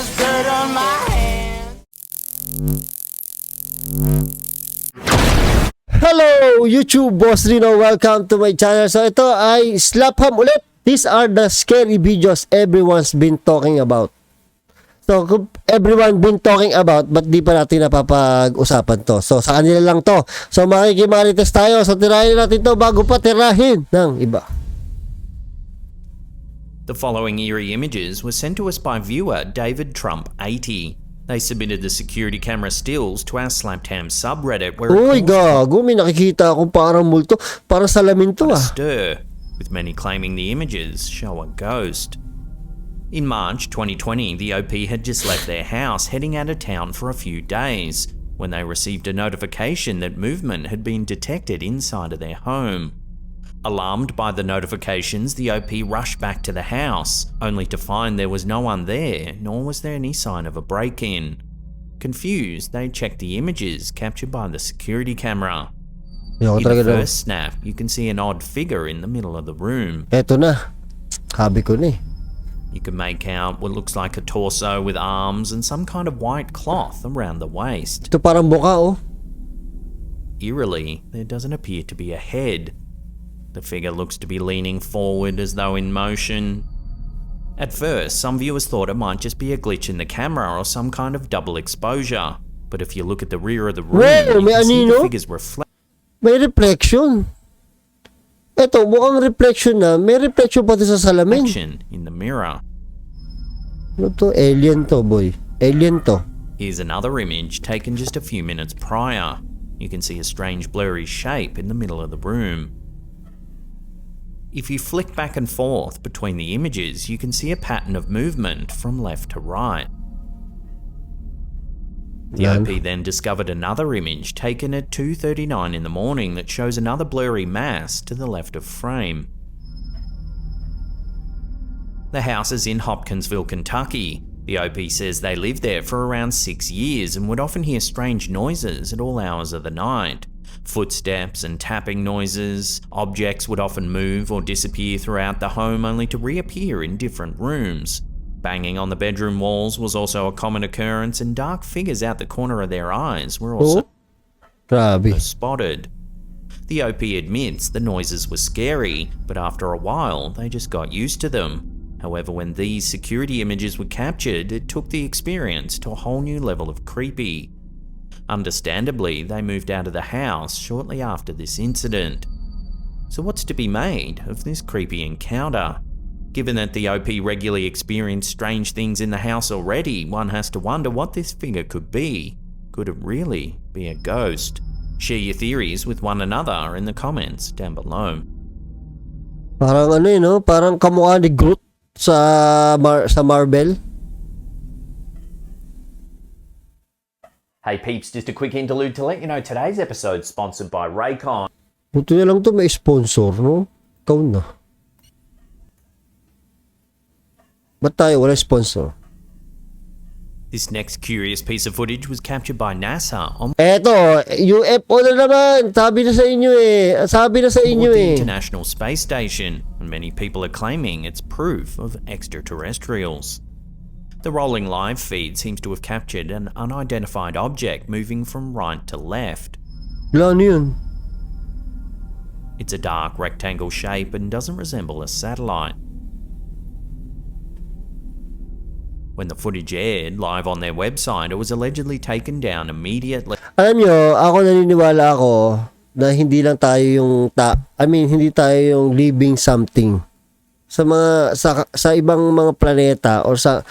there's dirt on my hands. Hello YouTube, Boss Rino. Welcome to my channel. So ito ay slap ham ulit. These are the scary videos everyone's been talking about. So everyone been talking about, but di pa natin napapag-usapan to. So sa kanila lang to. So makikimarites tayo. So tirahin natin to bago pa tirahin ng iba. The following eerie images were sent to us by viewer David Trump 80. They submitted the security camera stills to our Slaptam subreddit where Uy, gago, may nakikita akong parang multo. Parang salamin to a ah. stir, with many claiming the images show a ghost. In March 2020, the OP had just left their house heading out of town for a few days when they received a notification that movement had been detected inside of their home. Alarmed by the notifications, the OP rushed back to the house, only to find there was no one there, nor was there any sign of a break-in. Confused, they checked the images captured by the security camera. In the first snap, you can see an odd figure in the middle of the room. Eto na. Sabi ko na eh. You can make out what looks like a torso with arms and some kind of white cloth around the waist. Ito parang buka oh. Eerily, there doesn't appear to be a head. The figure looks to be leaning forward as though in motion. At first, some viewers thought it might just be a glitch in the camera or some kind of double exposure. But if you look at the rear of the room, you can see the figure's reflection. May reflection. Eto, mukhang reflection na. May reflection pati sa salamin. In the mirror. Ano to? Alien to, boy. Alien to. Here's another image taken just a few minutes prior. You can see a strange blurry shape in the middle of the room. If you flick back and forth between the images, you can see a pattern of movement from left to right. The OP then discovered another image taken at 2:39 in the morning that shows another blurry mass to the left of frame. The house is in Hopkinsville, Kentucky. The OP says they lived there for around 6 years and would often hear strange noises at all hours of the night. Footsteps and tapping noises. Objects would often move or disappear throughout the home only to reappear in different rooms. Banging on the bedroom walls was also a common occurrence, and dark figures out the corner of their eyes were also spotted. The OP admits the noises were scary, but after a while they just got used to them. However, when these security images were captured, it took the experience to a whole new level of creepy. Understandably, they moved out of the house shortly after this incident. So what's to be made of this creepy encounter? Given that the OP regularly experienced strange things in the house already, one has to wonder what this figure could be. Could it really be a ghost? Share your theories with one another in the comments down below. Parang ano eh, no? Parang kamukha ni Groot sa Marvel. Hey peeps, just a quick interlude to let you know today's episode is sponsored by Raycon. Buti na lang to may sponsor, no? Ikaw na. Ba't tayo wala sponsor? This next curious piece of footage was captured by NASA on Eto, UFO na naman. Sabi na sa inyo the eh. International Space Station, and many people are claiming it's proof of extraterrestrials. The rolling live feed seems to have captured an unidentified object moving from right to left. Wala ano yun? It's a dark rectangle shape and doesn't resemble a satellite. When the footage aired live on their website, it was allegedly taken down immediately. Alam nyo, ako naniniwala ako na hindi lang tayo yung hindi tayo yung living something. Sa ibang mga planeta or sa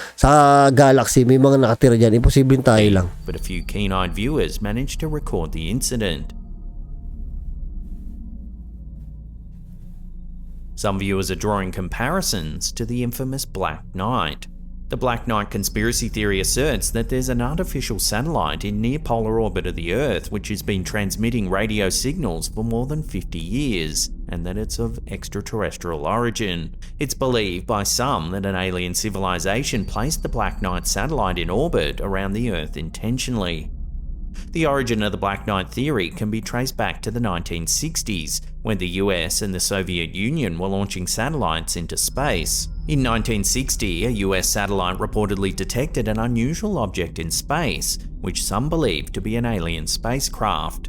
galaxy may mga nakatira diyan, imposibleng tayo lang. But a few keen-eyed viewers managed to record the incident. Some viewers are drawing comparisons to the infamous Black Knight. The Black Knight conspiracy theory asserts that there's an artificial satellite in near-polar orbit of the Earth which has been transmitting radio signals for more than 50 years, and that it's of extraterrestrial origin. It's believed by some that an alien civilization placed the Black Knight satellite in orbit around the Earth intentionally. The origin of the Black Knight theory can be traced back to the 1960s, when the US and the Soviet Union were launching satellites into space. In 1960, a US satellite reportedly detected an unusual object in space, which some believed to be an alien spacecraft.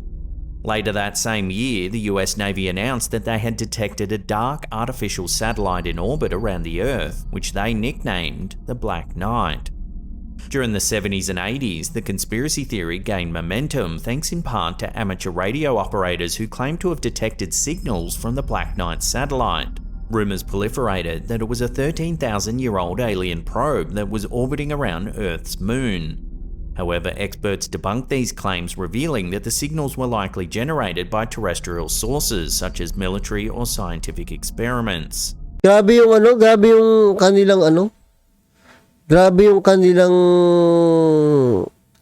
Later that same year, the US Navy announced that they had detected a dark artificial satellite in orbit around the Earth, which they nicknamed the Black Knight. During the 70s and 80s, the conspiracy theory gained momentum thanks in part to amateur radio operators who claimed to have detected signals from the Black Knight satellite. Rumours proliferated that it was a 13,000-year-old alien probe that was orbiting around Earth's moon. However, experts debunked these claims, revealing that the signals were likely generated by terrestrial sources such as military or scientific experiments. Grabe yung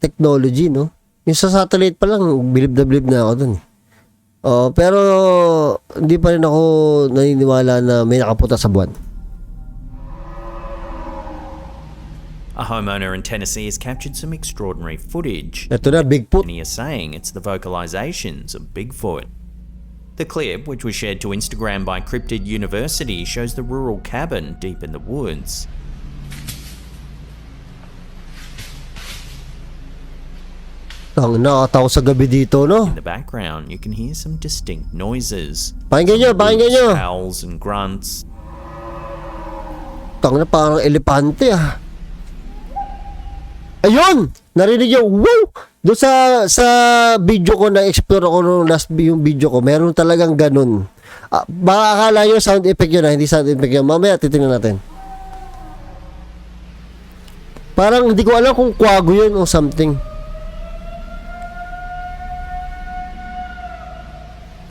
technology, no? Yung sa satellite pa lang, bilib na ako dun. Pero hindi pa rin ako naniniwala na may nakapunta sa buwan. A homeowner in Tennessee has captured some extraordinary footage. Ito na, Bigfoot. Many are saying it's the vocalizations of Bigfoot. The clip, which was shared to Instagram by Cryptid University, shows the rural cabin deep in the woods. Nakatawa sa gabi dito, no? In the background, you can hear some distinct noises. Pakinggan nyo. Howls and grunts. Na parang elepante, ah. Ayun! Narinig yung wow! Doon sa video ko, na-explore ako nung last yung video ko, meron talagang ganun. Baka akala nyo sound effect yun, hindi sound effect yun. Mamaya, titingnan natin. Parang hindi ko alam kung kwago yun o something.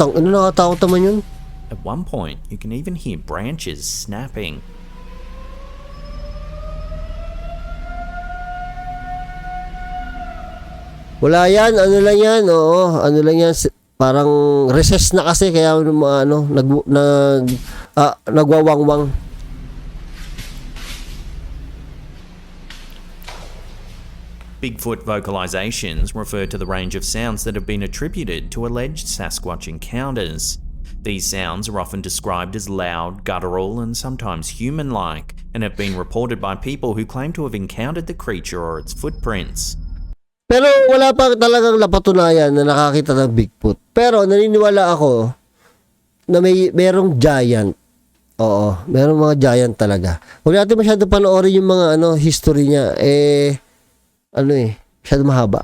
Nakatakot naman yun. At one point, you can even hear branches snapping. Wala yan, ano lang yan, parang recess na kasi, kaya nagwawangwang. Bigfoot vocalizations refer to the range of sounds that have been attributed to alleged Sasquatch encounters. These sounds are often described as loud, guttural, and sometimes human-like, and have been reported by people who claim to have encountered the creature or its footprints. Pero wala pa talagang napatunayan na nakakita ng Bigfoot. Pero naniniwala ako na merong giant. Oo, merong mga giant talaga. Huwag natin masyado panoorin yung mga history niya. Masyado mahaba.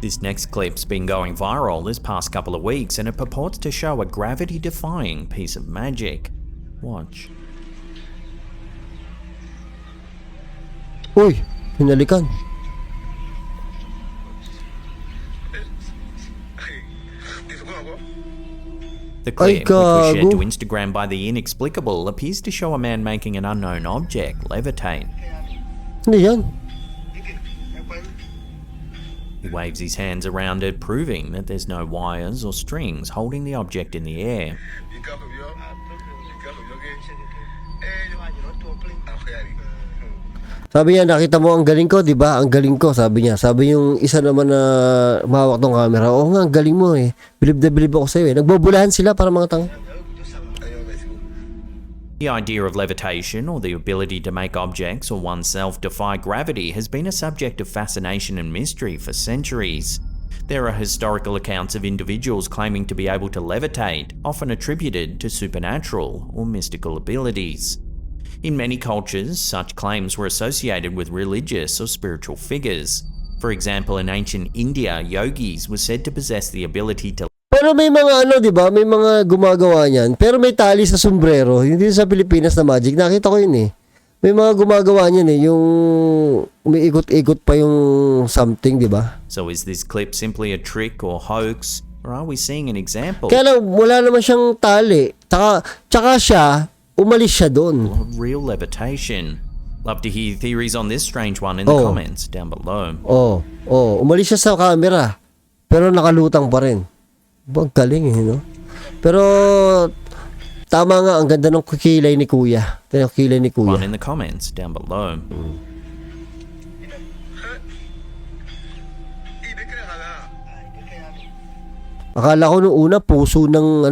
This next clip's been going viral this past couple of weeks, and it purports to show a gravity-defying piece of magic. Watch. Uy, hinalikan. The clip, which was shared to Instagram by the Inexplicable, appears to show a man making an unknown object levitate. Ano yan? He waves his hands around it, proving that there's no wires or strings holding the object in the air. Sabi niya, nakita mo ang galing ko, di ba? Ang galing ko, sabi niya. Sabi yung isa naman na mahawak ng camera, oo nga, ang galing mo eh. Bilib na bilib ako sa'yo eh. Nagbubulahan sila para mga tanga. The idea of levitation, or the ability to make objects or oneself defy gravity, has been a subject of fascination and mystery for centuries. There are historical accounts of individuals claiming to be able to levitate, often attributed to supernatural or mystical abilities. In many cultures, such claims were associated with religious or spiritual figures. For example, in ancient India, yogis were said to possess the ability to. Pero may mga di ba? May mga gumagawa niyan. Pero may tali sa sombrero. Hindi sa Pilipinas na magic. Nakita ko yun eh. May mga gumagawa niyan eh. Yung may ikot-ikot pa yung something, di ba? So is this clip simply a trick or hoax? Or are we seeing an example? Kaya lang, wala naman siyang tali. Tsaka siya, umalis siya doon. Real levitation. Love to hear theories on this strange one in the comments down below. Umalis siya sa camera. Pero nakalutang pa rin. Ang galing eh, no? Pero tama nga, ang ganda ng kilay ni Kuya. Ito yung kilay ni Kuya. One in the comments down below. Akala ko nung una puso ng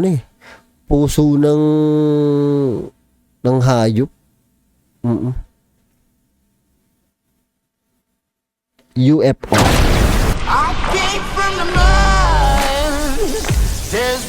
puso ng hayop. UFO. I came from the mud. There's